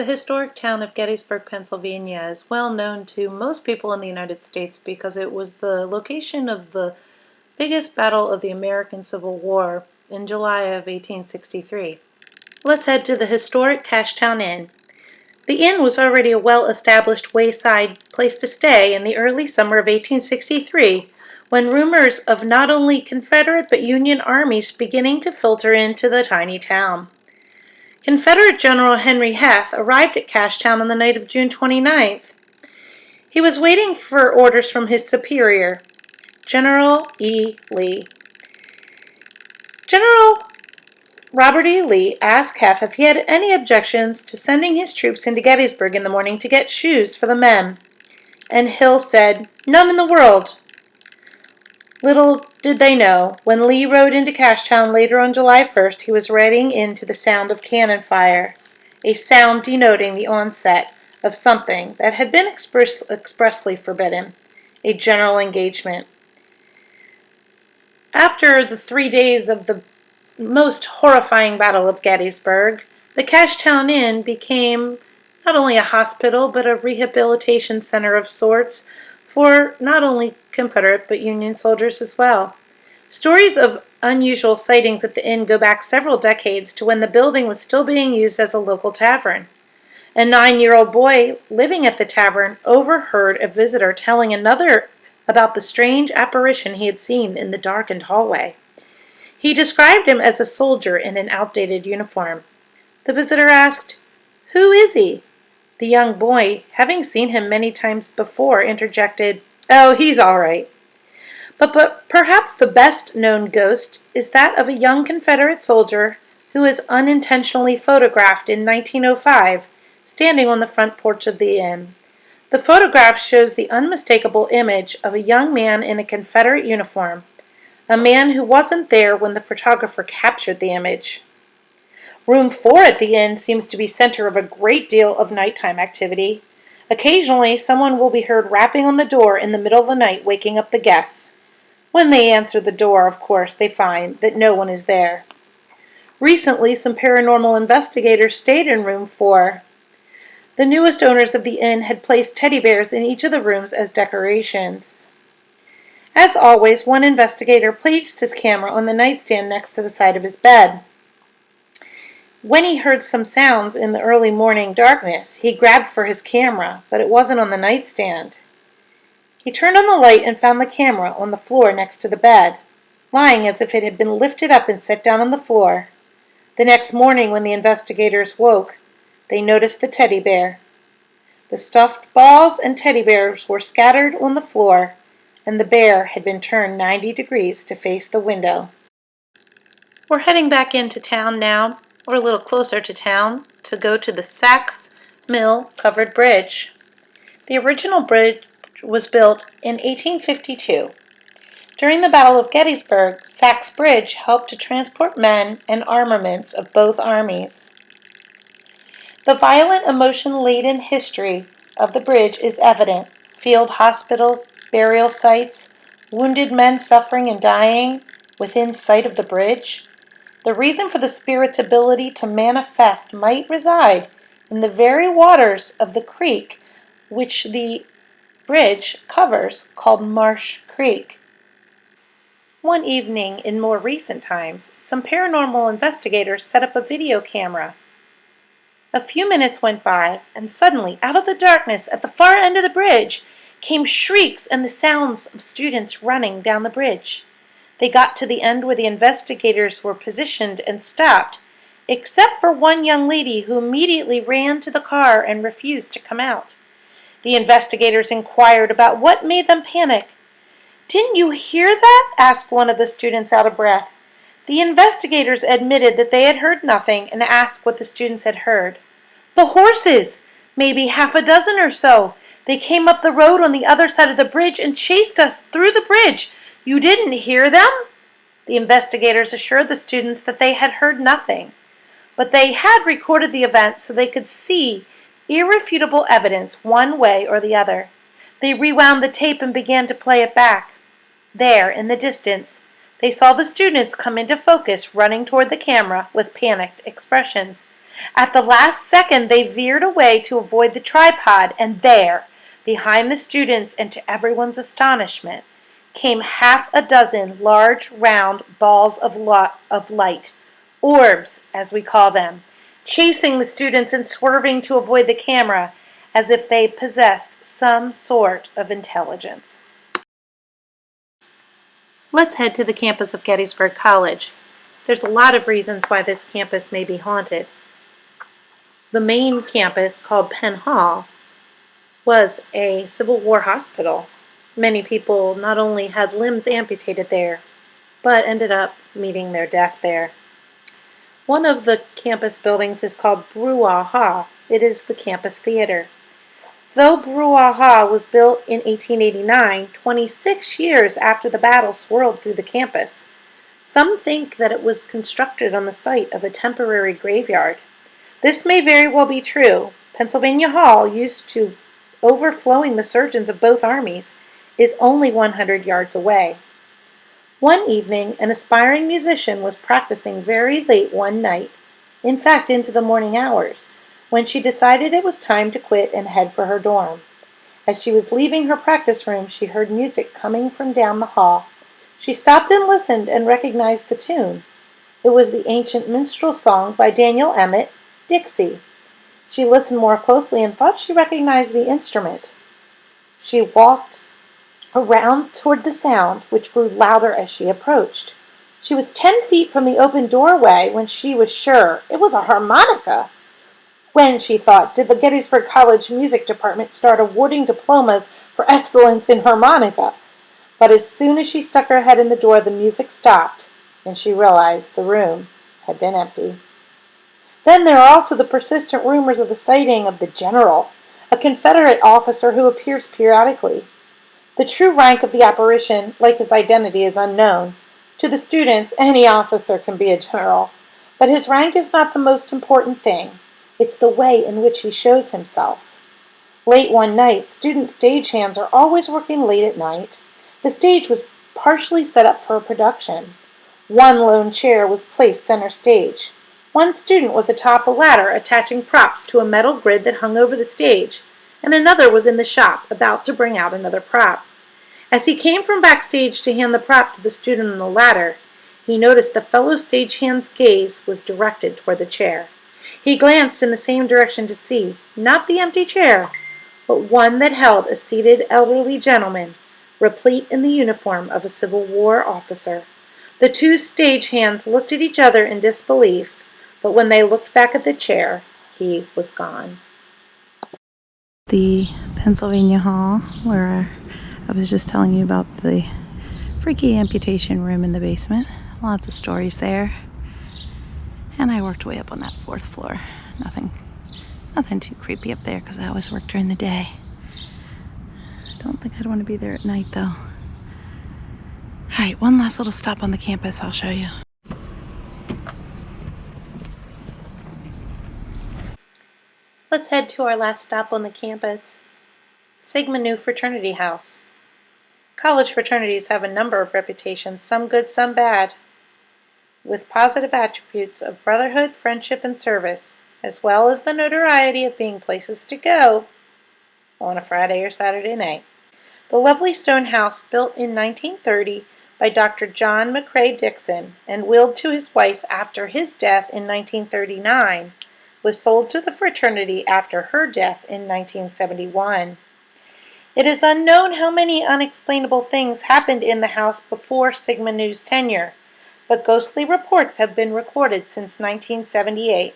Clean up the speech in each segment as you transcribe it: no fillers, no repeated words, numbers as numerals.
The historic town of Gettysburg, Pennsylvania is well known to most people in the United States because it was the location of the biggest battle of the American Civil War in July of 1863. Let's head to the historic Cashtown Inn. The inn was already a well-established wayside place to stay in the early summer of 1863, when rumors of not only Confederate but Union armies beginning to filter into the tiny town. Confederate General Henry Heth arrived at Cashtown on the night of June 29th. He was waiting for orders from his superior, General E. Lee. General Robert E. Lee asked Heth if he had any objections to sending his troops into Gettysburg in the morning to get shoes for the men, and Hill said, "None in the world." Little did they know, when Lee rode into Cashtown later on July 1st, he was riding into the sound of cannon fire, a sound denoting the onset of something that had been expressly forbidden, a general engagement. After the 3 days of the most horrifying Battle of Gettysburg, the Cashtown Inn became not only a hospital but a rehabilitation center of sorts for not only Confederate but Union soldiers as well. Stories of unusual sightings at the inn go back several decades to when the building was still being used as a local tavern. A 9-year-old boy living at the tavern overheard a visitor telling another about the strange apparition he had seen in the darkened hallway. He described him as a soldier in an outdated uniform. The visitor asked, "Who is he?" The young boy, having seen him many times before, interjected, "Oh, he's all right." But perhaps the best-known ghost is that of a young Confederate soldier who was unintentionally photographed in 1905, standing on the front porch of the inn. The photograph shows the unmistakable image of a young man in a Confederate uniform, a man who wasn't there when the photographer captured the image. Room 4 at the inn seems to be center of a great deal of nighttime activity. Occasionally, someone will be heard rapping on the door in the middle of the night, waking up the guests. When they answer the door, of course, they find that no one is there. Recently, some paranormal investigators stayed in room 4. The newest owners of the inn had placed teddy bears in each of the rooms as decorations. As always, one investigator placed his camera on the nightstand next to the side of his bed. When he heard some sounds in the early morning darkness, he grabbed for his camera, but it wasn't on the nightstand. He turned on the light and found the camera on the floor next to the bed, lying as if it had been lifted up and set down on the floor. The next morning, when the investigators woke, they noticed the teddy bear. The stuffed balls and teddy bears were scattered on the floor, and the bear had been turned 90 degrees to face the window. We're heading back into town now, or a little closer to town, to go to the Sach's Mill Covered Bridge. The original bridge was built in 1852. During the Battle of Gettysburg, Sach's Bridge helped to transport men and armaments of both armies. The violent, emotion-laden history of the bridge is evident. Field hospitals, burial sites, wounded men suffering and dying within sight of the bridge. The reason for the spirit's ability to manifest might reside in the very waters of the creek which the bridge covers, called Marsh Creek. One evening in more recent times, some paranormal investigators set up a video camera. A few minutes went by, and suddenly, out of the darkness at the far end of the bridge, came shrieks and the sounds of students running down the bridge. They got to the end where the investigators were positioned and stopped, except for one young lady who immediately ran to the car and refused to come out. The investigators inquired about what made them panic. "Didn't you hear that?" asked one of the students out of breath. The investigators admitted that they had heard nothing and asked what the students had heard. "The horses! Maybe half a dozen or so. They came up the road on the other side of the bridge and chased us through the bridge. You didn't hear them?" The investigators assured the students that they had heard nothing, but they had recorded the event so they could see irrefutable evidence one way or the other. They rewound the tape and began to play it back. There, in the distance, they saw the students come into focus running toward the camera with panicked expressions. At the last second, they veered away to avoid the tripod, and there, behind the students and to everyone's astonishment, came half a dozen large round balls of light, orbs as we call them, chasing the students and swerving to avoid the camera as if they possessed some sort of intelligence. Let's head to the campus of Gettysburg College. There's a lot of reasons why this campus may be haunted. The main campus, called Penn Hall, was a Civil War hospital. Many people not only had limbs amputated there, but ended up meeting their death there. One of the campus buildings is called Brua. It is the campus theater. Though Brua was built in 1889, 26 years after the battle swirled through the campus, some think that it was constructed on the site of a temporary graveyard. This may very well be true. Pennsylvania Hall, used to overflowing the surgeons of both armies, is only 100 yards away. One evening, an aspiring musician was practicing very late one night, in fact into the morning hours, when she decided it was time to quit and head for her dorm. As she was leaving her practice room, she heard music coming from down the hall. She stopped and listened and recognized the tune. It was the ancient minstrel song by Daniel Emmett, Dixie. She listened more closely and thought she recognized the instrument. She walked around toward the sound, which grew louder as she approached. She was 10 feet from the open doorway when she was sure it was a harmonica. When, she thought, did the Gettysburg College Music Department start awarding diplomas for excellence in harmonica? But as soon as she stuck her head in the door, the music stopped, and she realized the room had been empty. Then there are also the persistent rumors of the sighting of the General, a Confederate officer who appears periodically. The true rank of the apparition, like his identity, is unknown. To the students, any officer can be a general, but his rank is not the most important thing. It's the way in which he shows himself. Late one night, student stagehands are always working late at night. The stage was partially set up for a production. One lone chair was placed center stage. One student was atop a ladder attaching props to a metal grid that hung over the stage, and another was in the shop about to bring out another prop. As he came from backstage to hand the prop to the student on the ladder, he noticed the fellow stagehand's gaze was directed toward the chair. He glanced in the same direction to see, not the empty chair, but one that held a seated elderly gentleman, replete in the uniform of a Civil War officer. The two stagehands looked at each other in disbelief, but when they looked back at the chair, he was gone. The Pennsylvania Hall, where I was just telling you about the freaky amputation room in the basement. Lots of stories there. And I worked way up on that 4th floor. Nothing too creepy up there because I always work during the day. Don't think I'd want to be there at night though. Alright, one last little stop on the campus I'll show you. Let's head to our last stop on the campus, Sigma Nu Fraternity House. College fraternities have a number of reputations, some good, some bad, with positive attributes of brotherhood, friendship, and service, as well as the notoriety of being places to go on a Friday or Saturday night. The lovely stone house, built in 1930 by Dr. John McCrae Dixon and willed to his wife after his death in 1939, was sold to the fraternity after her death in 1971. It is unknown how many unexplainable things happened in the house before Sigma Nu's tenure, but ghostly reports have been recorded since 1978.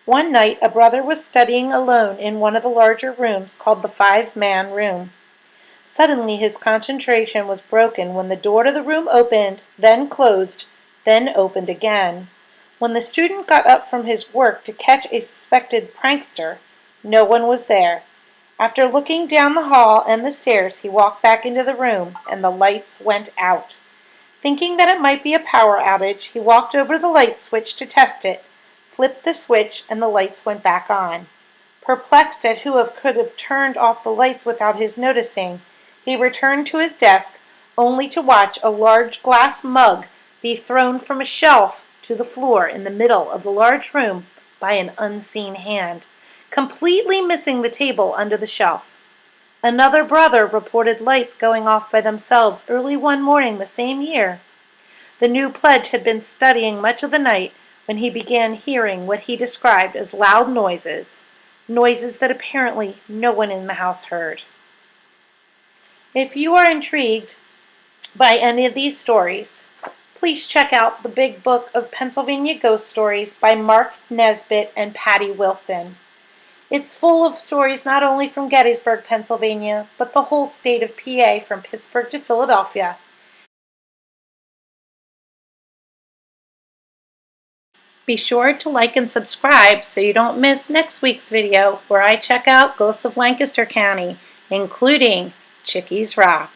One night, a brother was studying alone in one of the larger rooms called the 5-man room. Suddenly, his concentration was broken when the door to the room opened, then closed, then opened again. When the student got up from his work to catch a suspected prankster, no one was there. After looking down the hall and the stairs, he walked back into the room, and the lights went out. Thinking that it might be a power outage, he walked over to the light switch to test it, flipped the switch, and the lights went back on. Perplexed at who could have turned off the lights without his noticing, he returned to his desk, only to watch a large glass mug be thrown from a shelf to the floor in the middle of the large room by an unseen hand, completely missing the table under the shelf. Another brother reported lights going off by themselves early one morning the same year. The new pledge had been studying much of the night when he began hearing what he described as loud noises, noises that apparently no one in the house heard. If you are intrigued by any of these stories, please check out the Big Book of Pennsylvania Ghost Stories by Mark Nesbitt and Patty Wilson. It's full of stories not only from Gettysburg, Pennsylvania, but the whole state of PA from Pittsburgh to Philadelphia. Be sure to like and subscribe so you don't miss next week's video where I check out ghosts of Lancaster County, including Chickies Rock.